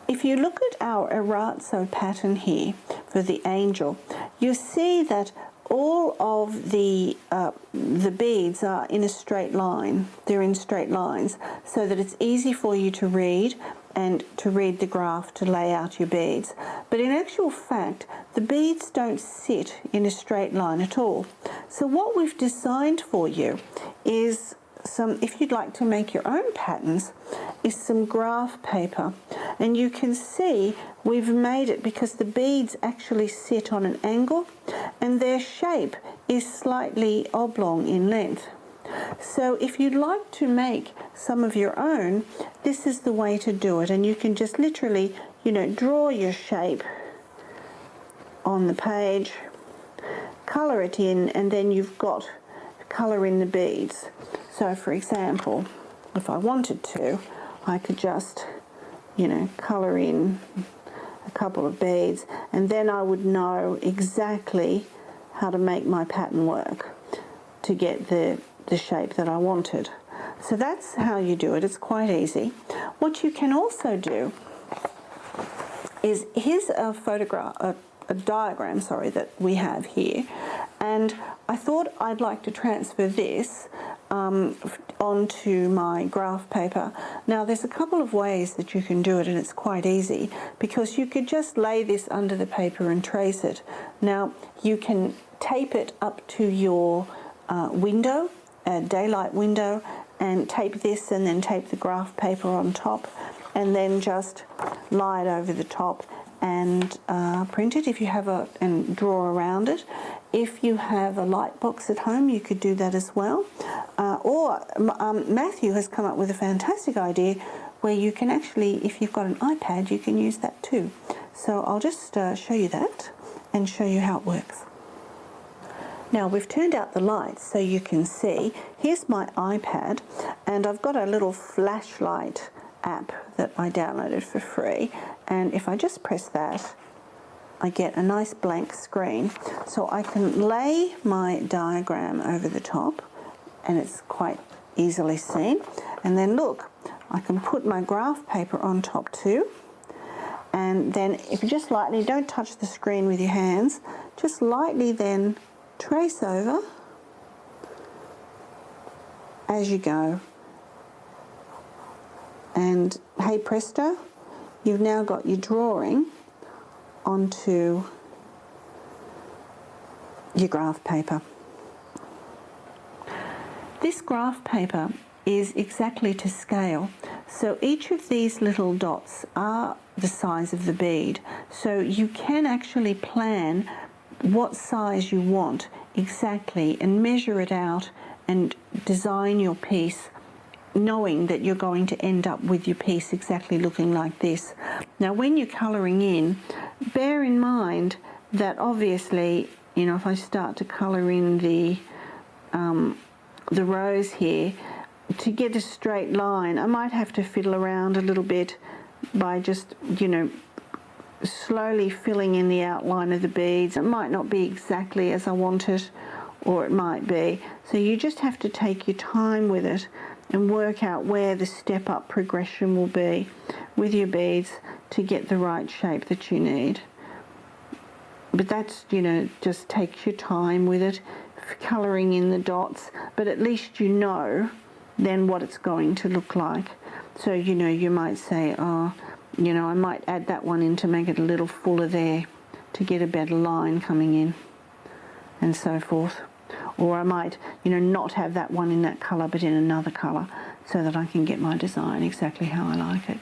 If you look at our Arazzo pattern here for the angel, you see that all of the beads are in a straight line. They're in straight lines so that it's easy for you to read and to read the graph to lay out your beads. But in actual fact, the beads don't sit in a straight line at all. So what we've designed for you is some, if you'd like to make your own patterns, is some graph paper. And you can see we've made it because the beads actually sit on an angle and their shape is slightly oblong in length. So if you'd like to make some of your own, this is the way to do it. And you can just literally, draw your shape on the page, colour it in, and then you've got colour in the beads. So for example, if I wanted to, I could just, colour in a couple of beads, and then I would know exactly how to make my pattern work to get the shape that I wanted. So that's how you do it. It's quite easy. What you can also do is, here's a photograph, a diagram, sorry, that we have here, and I thought I'd like to transfer this onto my graph paper. Now there's a couple of ways that you can do it, and it's quite easy because you could just lay this under the paper and trace it. Now you can tape it up to your window, a daylight window, and tape this and then tape the graph paper on top, and then just lie it over the top and print it if you have and draw around it. If you have a light box at home, you could do that as well. Or Matthew has come up with a fantastic idea where you can actually, if you've got an iPad, you can use that too. So I'll just show you that and show you how it works. Now we've turned out the lights so you can see. Here's my iPad, and I've got a little flashlight app that I downloaded for free, and if I just press that, I get a nice blank screen. So I can lay my diagram over the top, and it's quite easily seen. And then look, I can put my graph paper on top too. And then if you just lightly, don't touch the screen with your hands, just lightly then trace over as you go. And hey presto, you've now got your drawing onto your graph paper. This graph paper is exactly to scale. So each of these little dots are the size of the bead. So you can actually plan what size you want exactly and measure it out and design your piece knowing that you're going to end up with your piece exactly looking like this. Now when you're colouring in, bear in mind that obviously, if I start to colour in the rows here, to get a straight line, I might have to fiddle around a little bit by just, slowly filling in the outline of the beads. It might not be exactly as I want it, or it might be. So you just have to take your time with it and work out where the step-up progression will be with your beads to get the right shape that you need. But that's, just takes your time with it, colouring in the dots, but at least you know then what it's going to look like. So, you might say, I might add that one in to make it a little fuller there to get a better line coming in and so forth. Or I might, not have that one in that colour but in another colour so that I can get my design exactly how I like it.